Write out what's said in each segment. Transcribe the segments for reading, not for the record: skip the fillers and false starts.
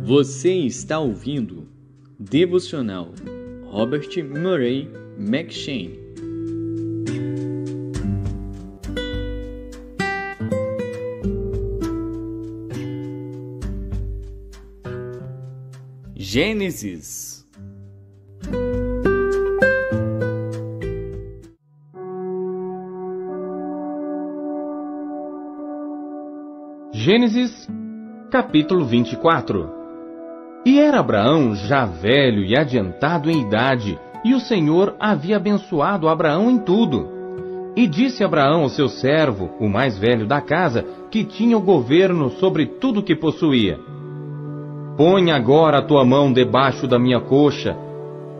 Você está ouvindo Devocional Robert Murray M'Cheyne. Gênesis. Gênesis, capítulo 24. E era Abraão já velho e adiantado em idade, e o Senhor havia abençoado Abraão em tudo. E disse Abraão ao seu servo, o mais velho da casa, que tinha o governo sobre tudo que possuía: Põe agora a tua mão debaixo da minha coxa,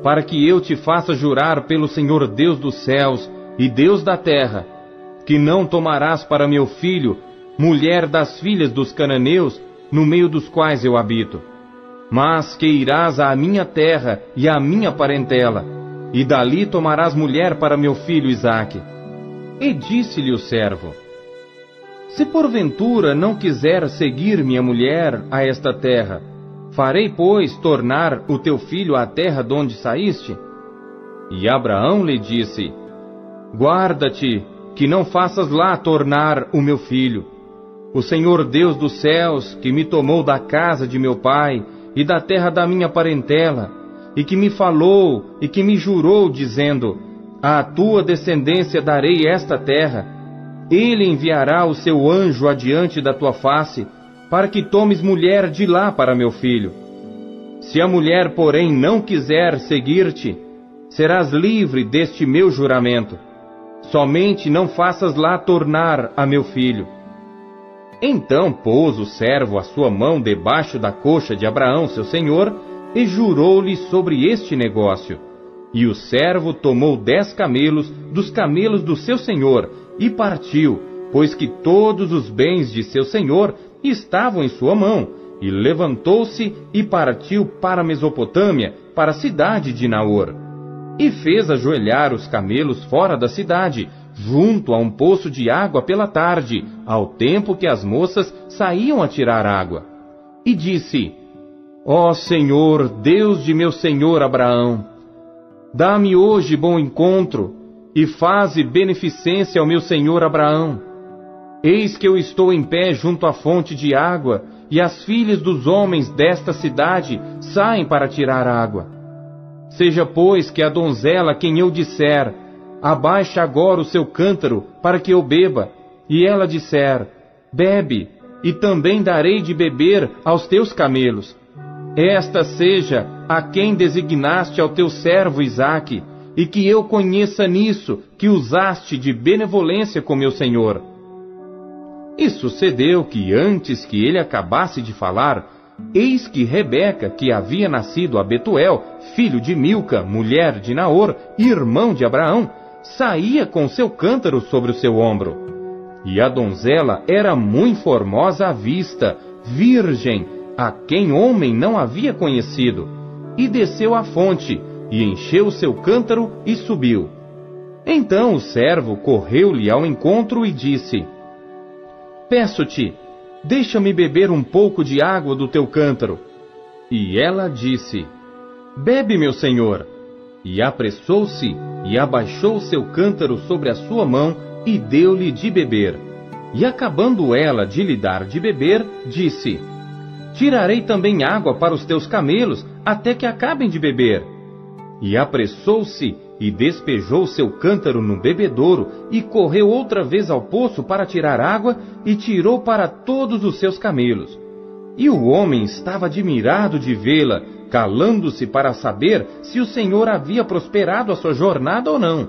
para que eu te faça jurar pelo Senhor Deus dos céus e Deus da terra, que não tomarás para meu filho mulher das filhas dos cananeus, no meio dos quais eu habito, mas que irás à minha terra e à minha parentela, e dali tomarás mulher para meu filho Isaque. E disse-lhe o servo: Se porventura não quiser seguir minha mulher a esta terra, farei, pois, tornar o teu filho à terra de onde saíste? E Abraão lhe disse: Guarda-te, que não faças lá tornar o meu filho. O Senhor Deus dos céus, que me tomou da casa de meu pai e da terra da minha parentela, e que me falou e que me jurou, dizendo: À tua descendência darei esta terra, ele enviará o seu anjo adiante da tua face, para que tomes mulher de lá para meu filho. Se a mulher, porém, não quiser seguir-te, serás livre deste meu juramento. Somente não faças lá tornar a meu filho. Então pôs o servo a sua mão debaixo da coxa de Abraão, seu senhor, e jurou-lhe sobre este negócio. E o servo tomou 10 camelos dos camelos do seu senhor, e partiu, pois que todos os bens de seu senhor estavam em sua mão, e levantou-se e partiu para a Mesopotâmia, para a cidade de Naor. E fez ajoelhar os camelos fora da cidade, junto a um poço de água pela tarde, ao tempo que as moças saíam a tirar água. E disse: Ó Senhor, Deus de meu senhor Abraão, dá-me hoje bom encontro, e faze beneficência ao meu senhor Abraão. Eis que eu estou em pé junto à fonte de água, e as filhas dos homens desta cidade saem para tirar água. Seja, pois, que a donzela a quem eu disser: Abaixa agora o seu cântaro, para que eu beba, e ela disser: Bebe, e também darei de beber aos teus camelos. Esta seja a quem designaste ao teu servo Isaque, e que eu conheça nisso que usaste de benevolência com meu senhor. E sucedeu que, antes que ele acabasse de falar, eis que Rebeca, que havia nascido a Betuel, filho de Milca, mulher de Naor, irmão de Abraão, saía com seu cântaro sobre o seu ombro. E a donzela era muito formosa à vista, virgem, a quem homem não havia conhecido. E desceu à fonte, e encheu o seu cântaro e subiu. Então o servo correu-lhe ao encontro e disse: Peço-te, deixa-me beber um pouco de água do teu cântaro. E ela disse: Bebe, meu senhor. E apressou-se, e abaixou o seu cântaro sobre a sua mão, e deu-lhe de beber. E acabando ela de lhe dar de beber, disse: Tirarei também água para os teus camelos, até que acabem de beber. E apressou-se, e despejou seu cântaro no bebedouro, e correu outra vez ao poço para tirar água, e tirou para todos os seus camelos. E o homem estava admirado de vê-la, calando-se para saber se o Senhor havia prosperado a sua jornada ou não.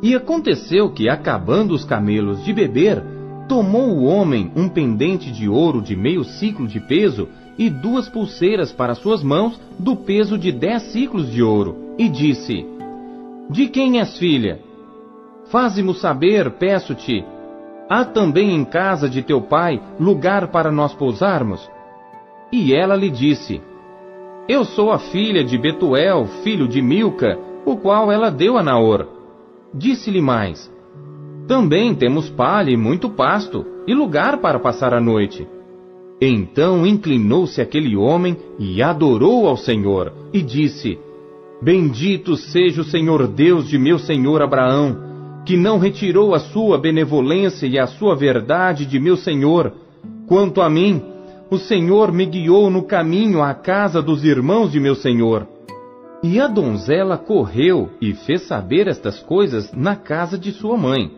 E aconteceu que, acabando os camelos de beber, tomou o homem um pendente de ouro de meio siclo de peso, e 2 pulseiras para suas mãos do peso de 10 siclos de ouro, e disse: De quem és filha? Faze-mo saber, peço-te. Há também em casa de teu pai lugar para nós pousarmos? E ela lhe disse: Eu sou a filha de Betuel, filho de Milca, o qual ela deu a Naor. Disse-lhe mais: Também temos palha e muito pasto, e lugar para passar a noite. Então inclinou-se aquele homem e adorou ao Senhor, e disse: Bendito seja o Senhor Deus de meu senhor Abraão, que não retirou a sua benevolência e a sua verdade de meu senhor. Quanto a mim, o Senhor me guiou no caminho à casa dos irmãos de meu senhor. E a donzela correu e fez saber estas coisas na casa de sua mãe.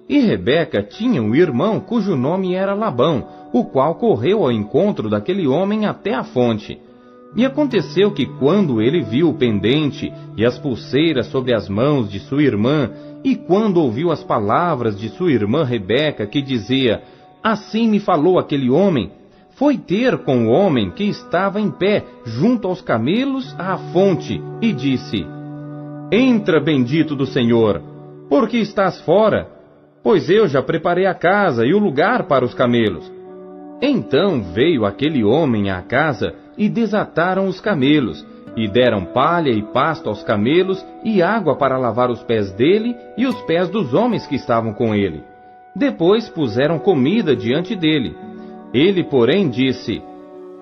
E Rebeca tinha um irmão cujo nome era Labão, o qual correu ao encontro daquele homem até a fonte. E aconteceu que quando ele viu o pendente e as pulseiras sobre as mãos de sua irmã, e quando ouviu as palavras de sua irmã Rebeca, que dizia: Assim me falou aquele homem, foi ter com o homem que estava em pé junto aos camelos à fonte, e disse: Entra, bendito do Senhor, porque estás fora? Pois eu já preparei a casa e o lugar para os camelos. Então veio aquele homem à casa, e desataram os camelos, e deram palha e pasto aos camelos, e água para lavar os pés dele e os pés dos homens que estavam com ele. Depois puseram comida diante dele. Ele, porém, disse: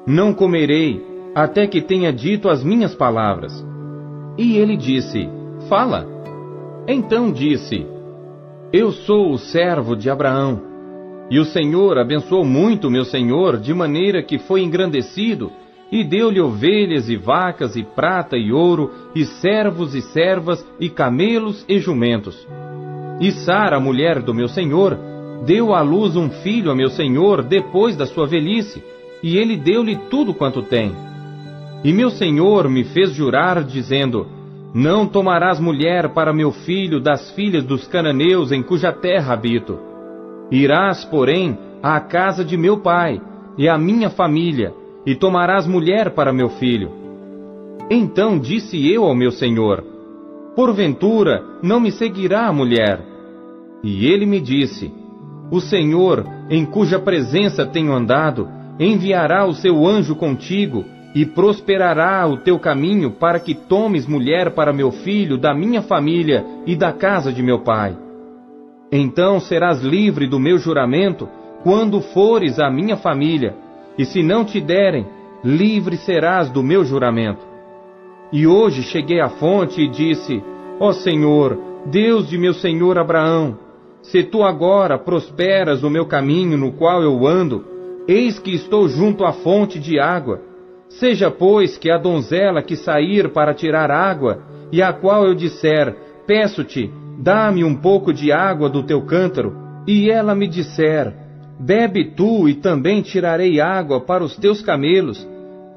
Não comerei, até que tenha dito as minhas palavras. E ele disse: Fala. Então disse: Eu sou o servo de Abraão. E o Senhor abençoou muito meu senhor, de maneira que foi engrandecido, e deu-lhe ovelhas e vacas, e prata e ouro, e servos e servas, e camelos e jumentos. E Sara, a mulher do meu senhor, deu à luz um filho a meu senhor depois da sua velhice, e ele deu-lhe tudo quanto tem. E meu senhor me fez jurar, dizendo: Não tomarás mulher para meu filho das filhas dos cananeus em cuja terra habito. Irás, porém, à casa de meu pai e à minha família, e tomarás mulher para meu filho. Então disse eu ao meu senhor: Porventura não me seguirá a mulher? E ele me disse: O Senhor, em cuja presença tenho andado, enviará o seu anjo contigo, e prosperará o teu caminho para que tomes mulher para meu filho da minha família e da casa de meu pai. Então serás livre do meu juramento quando fores à minha família, e se não te derem, livre serás do meu juramento. E hoje cheguei à fonte e disse: Ó Senhor, Deus de meu senhor Abraão, se tu agora prosperas o meu caminho no qual eu ando, eis que estou junto à fonte de água. Seja, pois, que a donzela que sair para tirar água, e a qual eu disser: Peço-te, dá-me um pouco de água do teu cântaro, e ela me disser: Bebe tu, e também tirarei água para os teus camelos,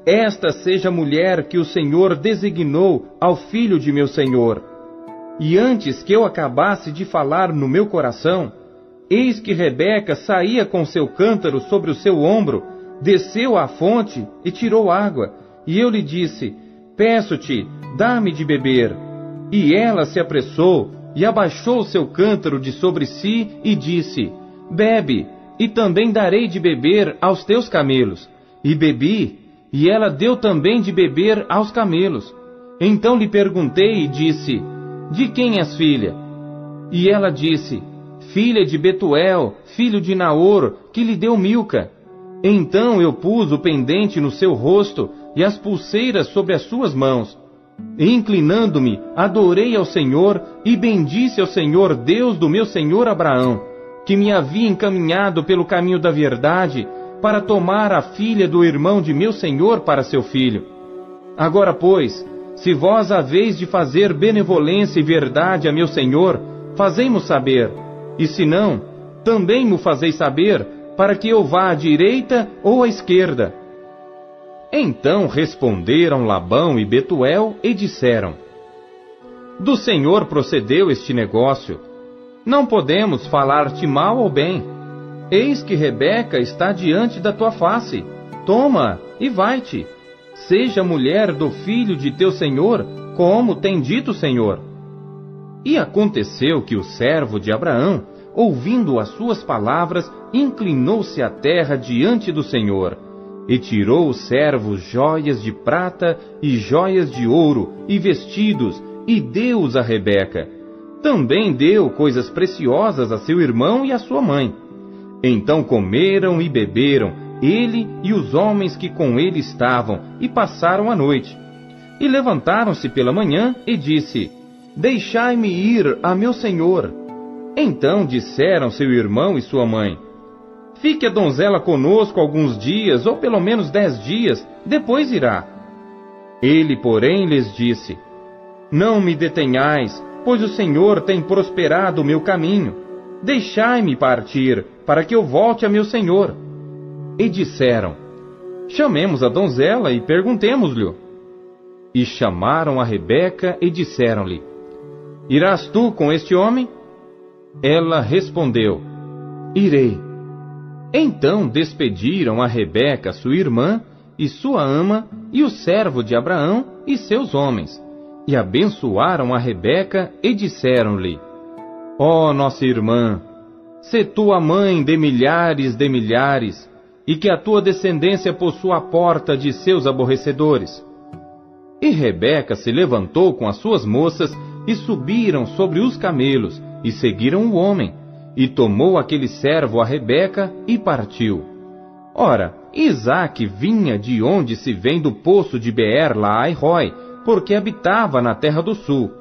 esta seja a mulher que o Senhor designou ao filho de meu senhor. E antes que eu acabasse de falar no meu coração, eis que Rebeca saía com seu cântaro sobre o seu ombro, desceu à fonte e tirou água, e eu lhe disse: Peço-te, dá-me de beber. E ela se apressou, e abaixou o seu cântaro de sobre si, e disse: Bebe, e também darei de beber aos teus camelos. E bebi, e ela deu também de beber aos camelos. Então lhe perguntei e disse: De quem és filha? E ela disse: Filha de Betuel, filho de Naor, que lhe deu Milca. Então eu pus o pendente no seu rosto e as pulseiras sobre as suas mãos. E inclinando-me, adorei ao Senhor e bendisse ao Senhor Deus do meu senhor Abraão, que me havia encaminhado pelo caminho da verdade, para tomar a filha do irmão de meu senhor para seu filho. Agora, pois, se vós haveis de fazer benevolência e verdade a meu senhor, fazei-mo saber, e se não, também mo fazeis saber, para que eu vá à direita ou à esquerda. Então responderam Labão e Betuel e disseram: Do Senhor procedeu este negócio. Não podemos falar-te mal ou bem. Eis que Rebeca está diante da tua face. Toma e vai-te. Seja mulher do filho de teu senhor, como tem dito o Senhor. E aconteceu que o servo de Abraão, ouvindo as suas palavras, inclinou-se à terra diante do Senhor, e tirou o servo joias de prata e joias de ouro e vestidos, e deu-os a Rebeca. Também deu coisas preciosas a seu irmão e a sua mãe. Então comeram e beberam, ele e os homens que com ele estavam, e passaram a noite. E levantaram-se pela manhã, e disse: Deixai-me ir a meu senhor. Então disseram seu irmão e sua mãe: Fique a donzela conosco alguns dias, ou pelo menos 10 dias, depois irá. Ele, porém, lhes disse: Não me detenhais, pois o Senhor tem prosperado o meu caminho. Deixai-me partir, para que eu volte a meu senhor. E disseram: Chamemos a donzela e perguntemos-lhe. E chamaram a Rebeca e disseram-lhe: Irás tu com este homem? Ela respondeu: Irei. Então despediram a Rebeca, sua irmã, e sua ama, e o servo de Abraão, e seus homens, e abençoaram a Rebeca, e disseram-lhe: Ó nossa irmã, sê tu a mãe de milhares, e que a tua descendência possua a porta de seus aborrecedores. E Rebeca se levantou com as suas moças, e subiram sobre os camelos, e seguiram o homem, e tomou aquele servo a Rebeca, e partiu. Ora, Isaque vinha de onde se vem do poço de Beer-Lahai-Roi, porque habitava na terra do sul.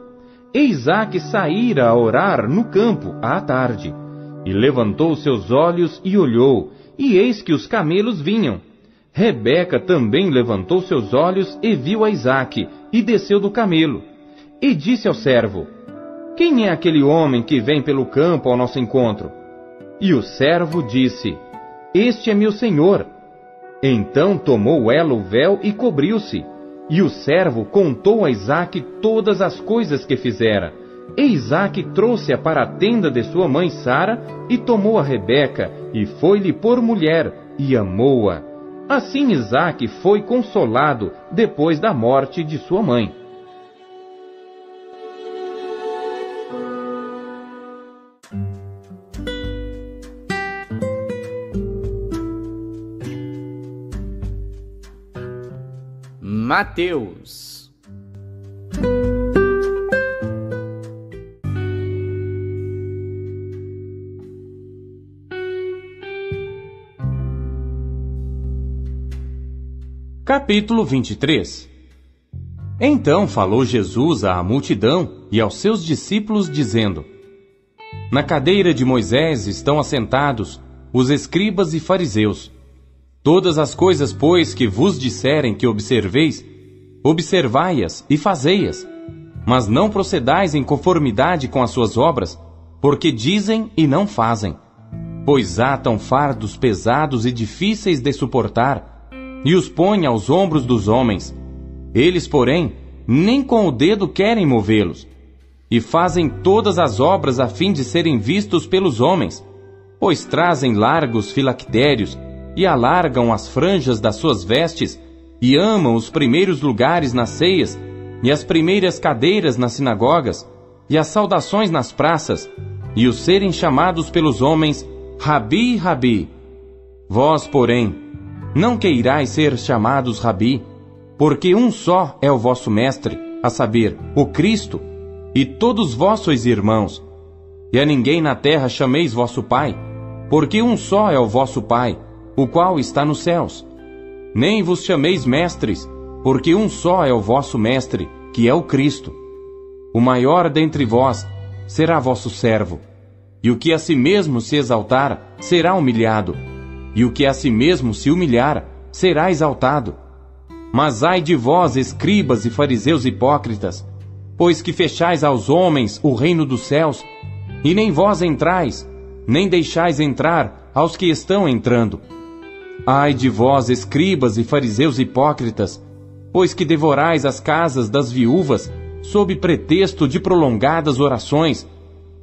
E Isaque saíra a orar no campo à tarde, e levantou seus olhos e olhou, e eis que os camelos vinham. Rebeca também levantou seus olhos e viu a Isaque, e desceu do camelo. E disse ao servo: Quem é aquele homem que vem pelo campo ao nosso encontro? E o servo disse: Este é meu senhor. Então tomou ela o véu e cobriu-se. E o servo contou a Isaque todas as coisas que fizera. E Isaque trouxe-a para a tenda de sua mãe Sara, e tomou a Rebeca, e foi-lhe por mulher, e amou-a. Assim Isaque foi consolado depois da morte de sua mãe. Mateus. Capítulo 23. Então falou Jesus à multidão e aos seus discípulos, dizendo: Na cadeira de Moisés estão assentados os escribas e fariseus. Todas as coisas, pois, que vos disserem que observeis, observai-as e fazei-as, mas não procedais em conformidade com as suas obras, porque dizem e não fazem. Pois atam fardos pesados e difíceis de suportar, e os põem aos ombros dos homens. Eles, porém, nem com o dedo querem movê-los, e fazem todas as obras a fim de serem vistos pelos homens, pois trazem largos filactérios, e alargam as franjas das suas vestes, e amam os primeiros lugares nas ceias, e as primeiras cadeiras nas sinagogas, e as saudações nas praças, e os serem chamados pelos homens Rabi, Rabi. Vós, porém, não queirais ser chamados Rabi, porque um só é o vosso mestre, a saber, o Cristo, e todos vós sois irmãos. E a ninguém na terra chameis vosso Pai, porque um só é o vosso Pai, o qual está nos céus. Nem vos chameis mestres, porque um só é o vosso mestre, que é o Cristo. O maior dentre vós será vosso servo, e o que a si mesmo se exaltar será humilhado, e o que a si mesmo se humilhar será exaltado. Mas ai de vós, escribas e fariseus hipócritas, pois que fechais aos homens o reino dos céus, e nem vós entrais, nem deixais entrar aos que estão entrando. Ai de vós, escribas e fariseus hipócritas, pois que devorais as casas das viúvas, sob pretexto de prolongadas orações,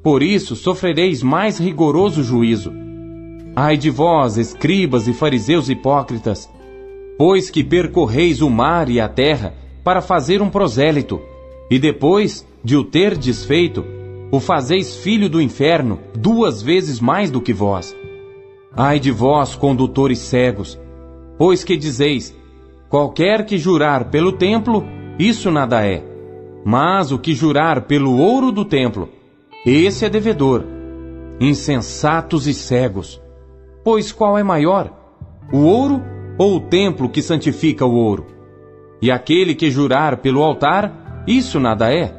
por isso sofrereis mais rigoroso juízo. Ai de vós, escribas e fariseus hipócritas, pois que percorreis o mar e a terra para fazer um prosélito, e depois de o ter desfeito, o fazeis filho do inferno 2 vezes mais do que vós. Ai de vós, condutores cegos, pois que dizeis: qualquer que jurar pelo templo, isso nada é, mas o que jurar pelo ouro do templo, esse é devedor. Insensatos e cegos, pois qual é maior? O ouro ou o templo que santifica o ouro? E aquele que jurar pelo altar, isso nada é.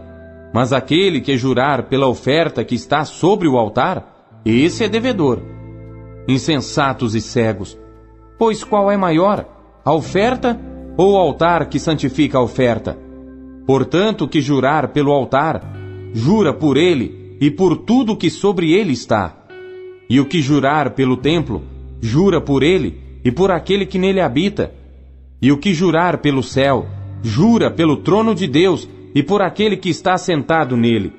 Mas aquele que jurar pela oferta que está sobre o altar, esse é devedor. Insensatos e cegos! Pois qual é maior, a oferta ou o altar que santifica a oferta? Portanto, o que jurar pelo altar, jura por ele e por tudo que sobre ele está. E o que jurar pelo templo, jura por ele e por aquele que nele habita. E o que jurar pelo céu, jura pelo trono de Deus e por aquele que está sentado nele.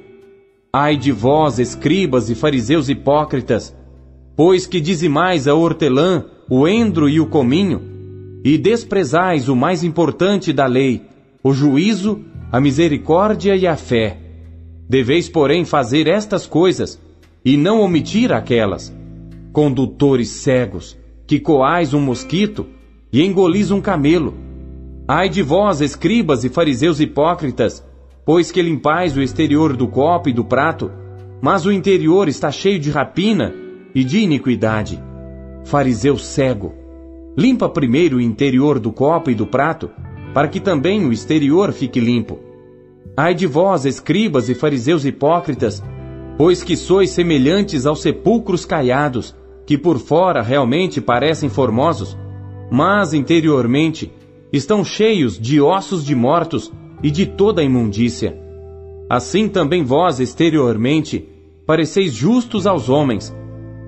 Ai de vós, escribas e fariseus hipócritas, pois que dizimais a hortelã, o endro e o cominho, e desprezais o mais importante da lei, o juízo, a misericórdia e a fé. Deveis, porém, fazer estas coisas, e não omitir aquelas. Condutores cegos, que coais um mosquito, e engolis um camelo. Ai de vós, escribas e fariseus hipócritas, pois que limpais o exterior do copo e do prato, mas o interior está cheio de rapina e de iniquidade. Fariseu cego, limpa primeiro o interior do copo e do prato, para que também o exterior fique limpo. Ai de vós, escribas e fariseus hipócritas, pois que sois semelhantes aos sepulcros caiados, que por fora realmente parecem formosos, mas interiormente estão cheios de ossos de mortos e de toda a imundícia. Assim também vós, exteriormente, pareceis justos aos homens,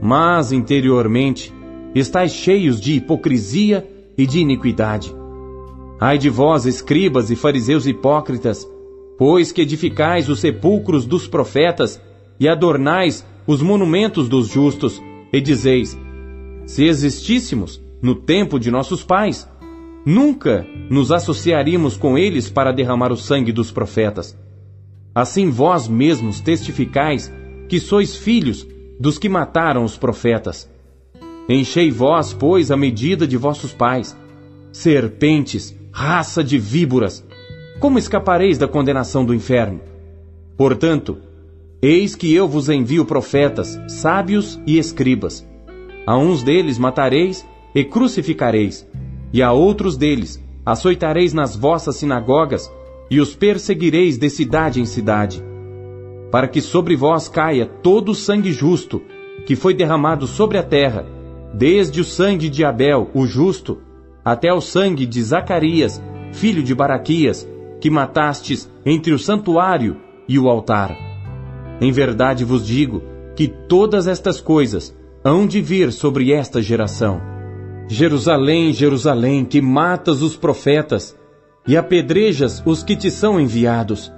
mas interiormente estáis cheios de hipocrisia e de iniquidade. Ai de vós, escribas e fariseus hipócritas, pois que edificais os sepulcros dos profetas e adornais os monumentos dos justos, e dizeis: se existíssemos no tempo de nossos pais, nunca nos associaríamos com eles para derramar o sangue dos profetas. Assim vós mesmos testificais que sois filhos dos que mataram os profetas. Enchei vós, pois, a medida de vossos pais. Serpentes, raça de víboras, como escapareis da condenação do inferno? Portanto, eis que eu vos envio profetas, sábios e escribas. A uns deles matareis e crucificareis, e a outros deles açoitareis nas vossas sinagogas, e os perseguireis de cidade em cidade, para que sobre vós caia todo o sangue justo, que foi derramado sobre a terra, desde o sangue de Abel, o justo, até o sangue de Zacarias, filho de Baraquias, que matastes entre o santuário e o altar. Em verdade vos digo que todas estas coisas hão de vir sobre esta geração. Jerusalém, Jerusalém, que matas os profetas e apedrejas os que te são enviados.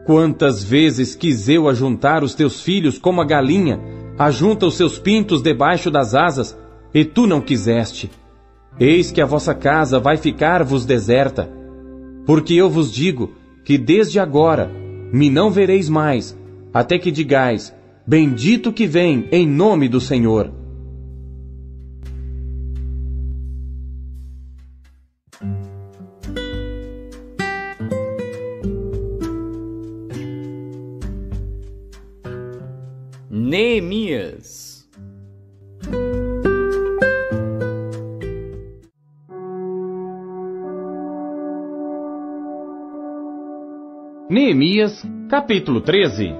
Quantas vezes quis eu ajuntar os teus filhos como a galinha ajunta os seus pintos debaixo das asas, e tu não quiseste. Eis que a vossa casa vai ficar-vos deserta. Porque eu vos digo que desde agora me não vereis mais, até que digais: bendito que vem em nome do Senhor. Neemias. Neemias, capítulo 13.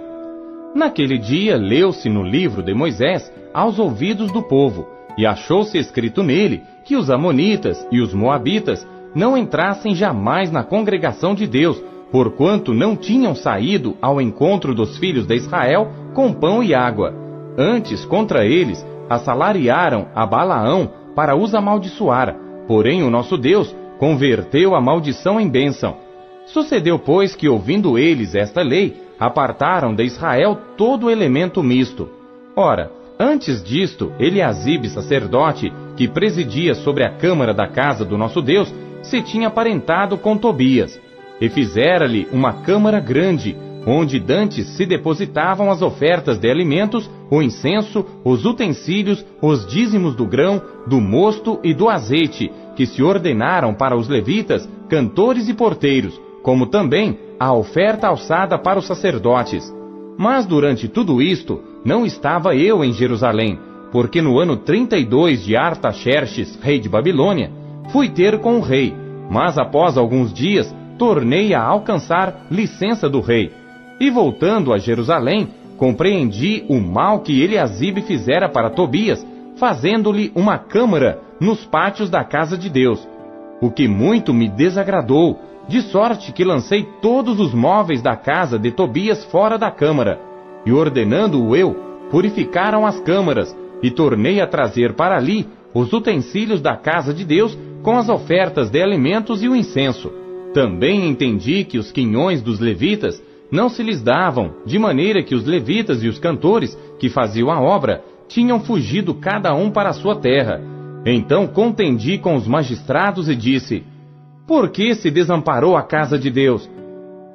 Naquele dia leu-se no livro de Moisés aos ouvidos do povo, e achou-se escrito nele que os amonitas e os moabitas não entrassem jamais na congregação de Deus, porquanto não tinham saído ao encontro dos filhos de Israel com pão e água. Antes, contra eles, assalariaram a Balaão para os amaldiçoar, porém o nosso Deus converteu a maldição em bênção. Sucedeu, pois, que ouvindo eles esta lei, apartaram de Israel todo o elemento misto. Ora, antes disto, Eliasibe, sacerdote, que presidia sobre a câmara da casa do nosso Deus, se tinha aparentado com Tobias, e fizera-lhe uma câmara grande, onde dantes se depositavam as ofertas de alimentos, o incenso, os utensílios, os dízimos do grão, do mosto e do azeite, que se ordenaram para os levitas, cantores e porteiros, como também a oferta alçada para os sacerdotes. Mas durante tudo isto, não estava eu em Jerusalém, porque no ano 32 de Artaxerxes, rei de Babilônia, fui ter com o rei, mas após alguns dias tornei a alcançar licença do rei. E voltando a Jerusalém, compreendi o mal que Eliasibe fizera para Tobias, fazendo-lhe uma câmara nos pátios da casa de Deus, o que muito me desagradou, de sorte que lancei todos os móveis da casa de Tobias fora da câmara, e ordenando-o eu, purificaram as câmaras, e tornei a trazer para ali os utensílios da casa de Deus com as ofertas de alimentos e o incenso. Também entendi que os quinhões dos levitas não se lhes davam, de maneira que os levitas e os cantores que faziam a obra tinham fugido cada um para a sua terra. Então contendi com os magistrados e disse: por que se desamparou a casa de Deus?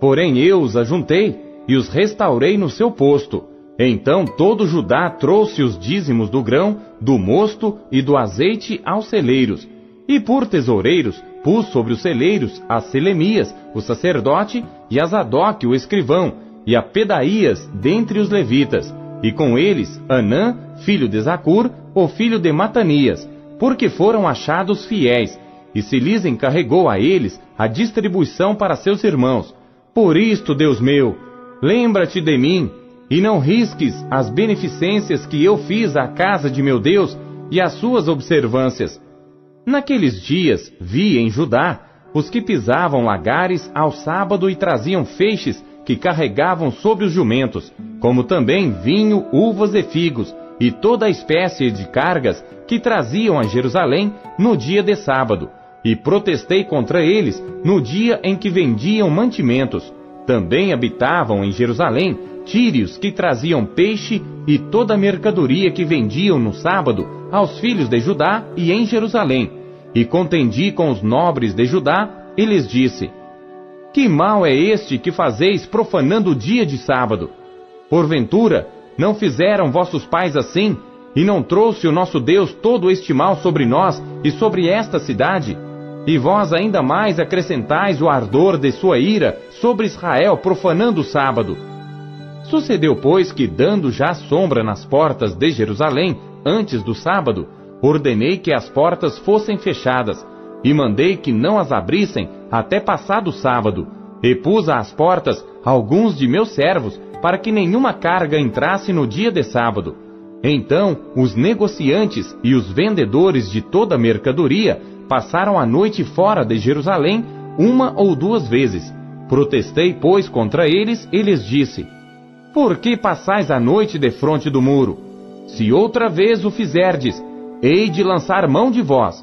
Porém eu os ajuntei e os restaurei no seu posto. Então todo Judá trouxe os dízimos do grão, do mosto e do azeite aos celeiros. E por tesoureiros pus sobre os celeiros a Selemias, o sacerdote, e a Zadok, o escrivão, e a Pedaías, dentre os levitas, e com eles Anã, filho de Zacur, o filho de Matanias, porque foram achados fiéis, e se lhes encarregou a eles a distribuição para seus irmãos. Por isto, Deus meu, lembra-te de mim, e não risques as beneficências que eu fiz à casa de meu Deus e as suas observâncias. Naqueles dias vi em Judá os que pisavam lagares ao sábado e traziam feixes que carregavam sobre os jumentos, como também vinho, uvas e figos, e toda a espécie de cargas que traziam a Jerusalém no dia de sábado, e protestei contra eles no dia em que vendiam mantimentos. Também habitavam em Jerusalém tírios que traziam peixe e toda a mercadoria que vendiam no sábado aos filhos de Judá e em Jerusalém. E contendi com os nobres de Judá e lhes disse: que mal é este que fazeis profanando o dia de sábado? Porventura, não fizeram vossos pais assim, e não trouxe o nosso Deus todo este mal sobre nós e sobre esta cidade? E vós ainda mais acrescentais o ardor de sua ira sobre Israel, profanando o sábado. Sucedeu, pois, que, dando já sombra nas portas de Jerusalém, antes do sábado, ordenei que as portas fossem fechadas, e mandei que não as abrissem até passado o sábado, e pus às portas alguns de meus servos, para que nenhuma carga entrasse no dia de sábado. Então os negociantes e os vendedores de toda a mercadoria passaram a noite fora de Jerusalém 1 ou 2 vezes. Protestei, pois, contra eles e lhes disse: por que passais a noite defronte do muro? Se outra vez o fizerdes, hei de lançar mão de vós.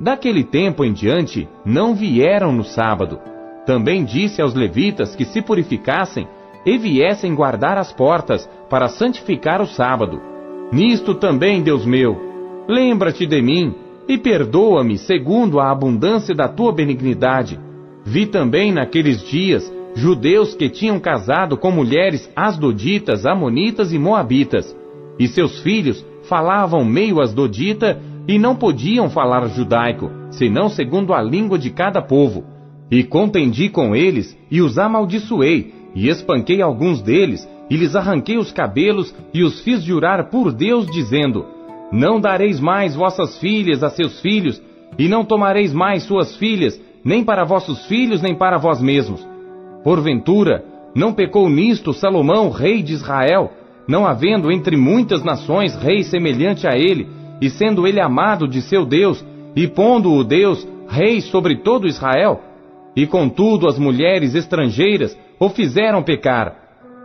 Daquele tempo em diante, não vieram no sábado. Também disse aos levitas que se purificassem e viessem guardar as portas para santificar o sábado. Nisto também, Deus meu, lembra-te de mim e perdoa-me segundo a abundância da tua benignidade. Vi também naqueles dias judeus que tinham casado com mulheres asdoditas, amonitas e moabitas, e seus filhos falavam meio asdodita e não podiam falar judaico, senão segundo a língua de cada povo. E contendi com eles e os amaldiçoei, e espanquei alguns deles, e lhes arranquei os cabelos e os fiz jurar por Deus, dizendo: não dareis mais vossas filhas a seus filhos, e não tomareis mais suas filhas, nem para vossos filhos, nem para vós mesmos. Porventura, não pecou nisto Salomão, rei de Israel, não havendo entre muitas nações rei semelhante a ele, e sendo ele amado de seu Deus, e pondo-o Deus rei sobre todo Israel? E contudo as mulheres estrangeiras o fizeram pecar.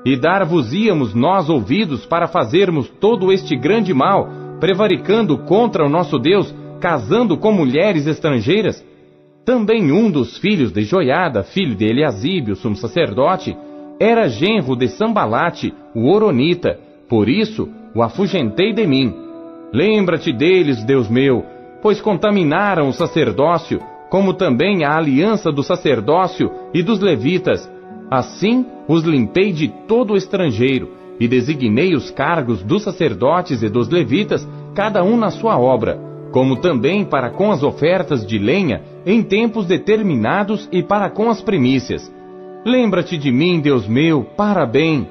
E dar-vos-íamos nós ouvidos para fazermos todo este grande mal, prevaricando contra o nosso Deus, casando com mulheres estrangeiras? Também um dos filhos de Joiada, filho de Eliasibe, o sumo sacerdote, era genro de Sambalate, o horonita, por isso o afugentei de mim. Lembra-te deles, Deus meu, pois contaminaram o sacerdócio, como também a aliança do sacerdócio e dos levitas. Assim os limpei de todo o estrangeiro, e designei os cargos dos sacerdotes e dos levitas, cada um na sua obra, como também para com as ofertas de lenha, em tempos determinados e para com as primícias. Lembra-te de mim, Deus meu, para bem.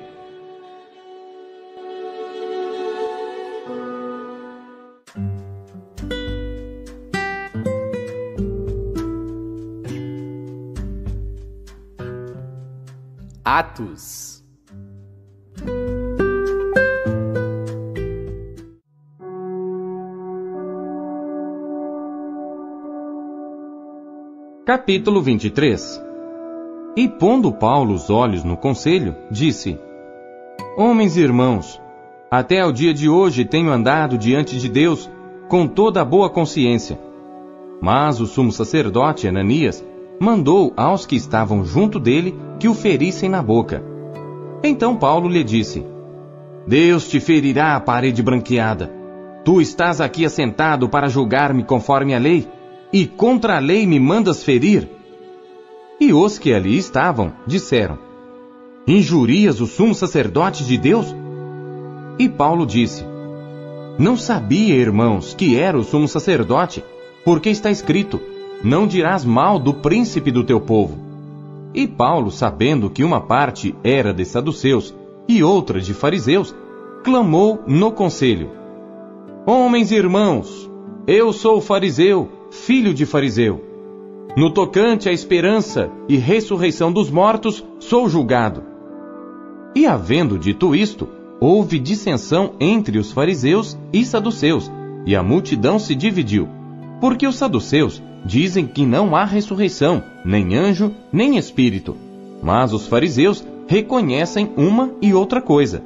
Atos. Capítulo 23. E pondo Paulo os olhos no conselho, disse: Homens e irmãos, até ao dia de hoje tenho andado diante de Deus com toda a boa consciência. Mas o sumo sacerdote Ananias mandou aos que estavam junto dele que o ferissem na boca. Então Paulo lhe disse: Deus te ferirá a parede branqueada. Tu estás aqui assentado para julgar-me conforme a lei, e contra a lei me mandas ferir? E os que ali estavam disseram: Injurias o sumo sacerdote de Deus? E Paulo disse: Não sabia, irmãos, que era o sumo sacerdote, porque está escrito: Não dirás mal do príncipe do teu povo. E Paulo, sabendo que uma parte era de saduceus e outra de fariseus, clamou no conselho: Homens e irmãos, eu sou fariseu, filho de fariseu. No tocante à esperança e ressurreição dos mortos, sou julgado. E havendo dito isto, houve dissensão entre os fariseus e saduceus, e a multidão se dividiu, porque os saduceus dizem que não há ressurreição, nem anjo, nem espírito, mas os fariseus reconhecem uma e outra coisa.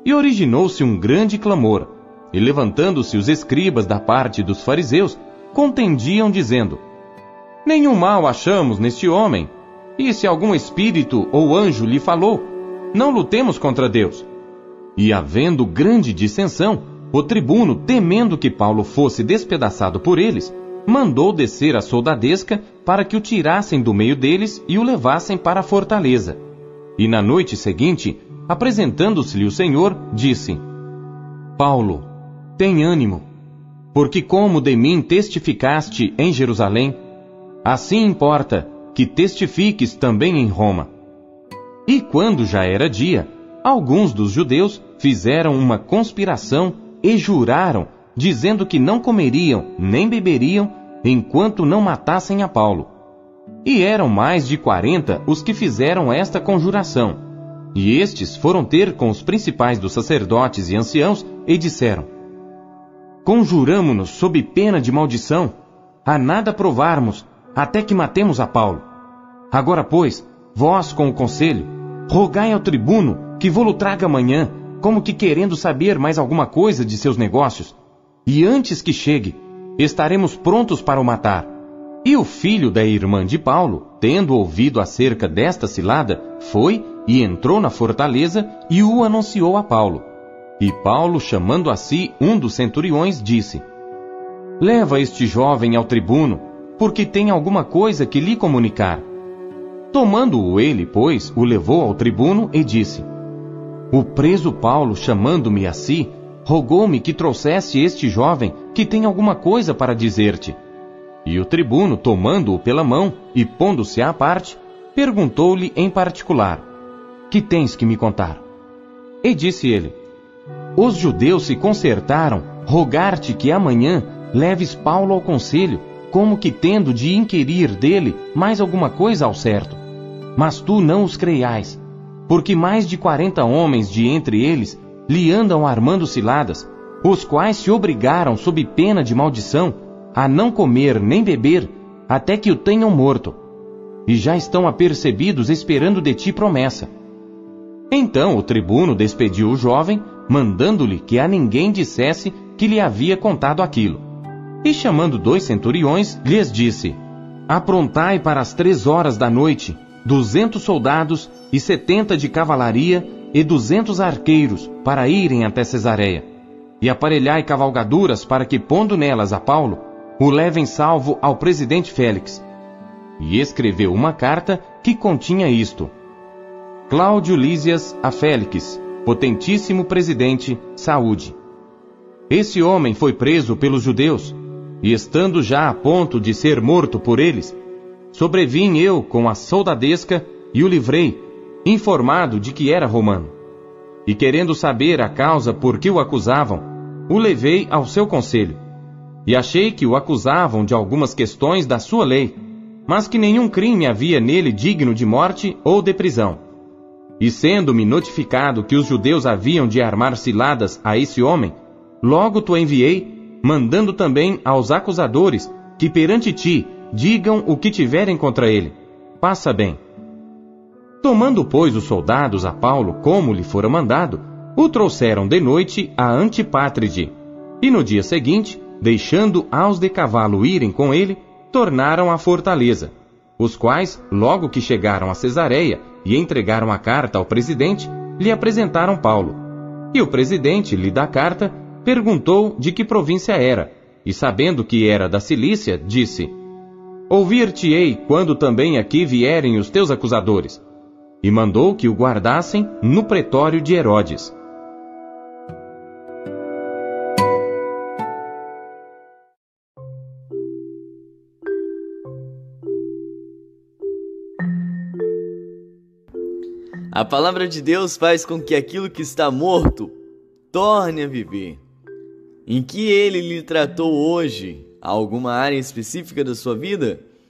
E originou-se um grande clamor, e levantando-se os escribas da parte dos fariseus, contendiam dizendo: Nenhum mal achamos neste homem, e se algum espírito ou anjo lhe falou, não lutemos contra Deus. E havendo grande dissensão, o tribuno, temendo que Paulo fosse despedaçado por eles, mandou descer a soldadesca para que o tirassem do meio deles e o levassem para a fortaleza. E na noite seguinte, apresentando-se-lhe o Senhor, disse: Paulo, tem ânimo, porque como de mim testificaste em Jerusalém, assim importa que testifiques também em Roma. E quando já era dia, alguns dos judeus fizeram uma conspiração e juraram, dizendo que não comeriam nem beberiam enquanto não matassem a Paulo. E eram mais de 40 os que fizeram esta conjuração. E estes foram ter com os principais dos sacerdotes e anciãos e disseram: Conjuramo-nos sob pena de maldição, a nada provarmos, até que matemos a Paulo. Agora, pois, vós com o conselho, rogai ao tribuno que vô-lo traga amanhã, como que querendo saber mais alguma coisa de seus negócios, e antes que chegue, estaremos prontos para o matar. E o filho da irmã de Paulo, tendo ouvido acerca desta cilada, foi e entrou na fortaleza e o anunciou a Paulo. E Paulo, chamando a si um dos centuriões, disse: Leva este jovem ao tribuno, porque tem alguma coisa que lhe comunicar. Tomando-o ele, pois, o levou ao tribuno e disse: O preso Paulo, chamando-me a si, rogou-me que trouxesse este jovem, que tem alguma coisa para dizer-te. E o tribuno, tomando-o pela mão e pondo-se à parte, perguntou-lhe em particular: Que tens que me contar? E disse ele: Os judeus se concertaram rogar-te que amanhã leves Paulo ao conselho, como que tendo de inquirir dele mais alguma coisa ao certo. Mas tu não os creiais, porque mais de 40 homens de entre eles lhe andam armando ciladas, os quais se obrigaram sob pena de maldição a não comer nem beber, até que o tenham morto. E já estão apercebidos esperando de ti promessa. Então o tribuno despediu o jovem, mandando-lhe que a ninguém dissesse que lhe havia contado aquilo. E chamando 2 centuriões, lhes disse: Aprontai para as 3 horas da noite 200 soldados e 70 de cavalaria e 200 arqueiros para irem até Cesareia. E aparelhai cavalgaduras para que, pondo nelas a Paulo, o levem salvo ao presidente Félix. E escreveu uma carta que continha isto: Cláudio Lísias a Félix, potentíssimo presidente, saúde. Esse homem foi preso pelos judeus, e estando já a ponto de ser morto por eles, sobrevim eu com a soldadesca e o livrei, informado de que era romano. E querendo saber a causa por que o acusavam, o levei ao seu conselho. E achei que o acusavam de algumas questões da sua lei, mas que nenhum crime havia nele digno de morte ou de prisão. E sendo-me notificado que os judeus haviam de armar ciladas a esse homem, logo te enviei, mandando também aos acusadores que perante ti digam o que tiverem contra ele. Faça bem. Tomando, pois, os soldados a Paulo como lhe fora mandado, o trouxeram de noite a Antipátride, e no dia seguinte, deixando aos de cavalo irem com ele, tornaram à fortaleza, os quais, logo que chegaram a Cesareia e entregaram a carta ao presidente, lhe apresentaram Paulo. E o presidente, lhe da carta, perguntou de que província era, e sabendo que era da Cilícia, disse: Ouvir-te-ei quando também aqui vierem os teus acusadores. E mandou que o guardassem no pretório de Herodes. A palavra de Deus faz com que aquilo que está morto torne a viver. Em que Ele lhe tratou hoje? Alguma área específica da sua vida?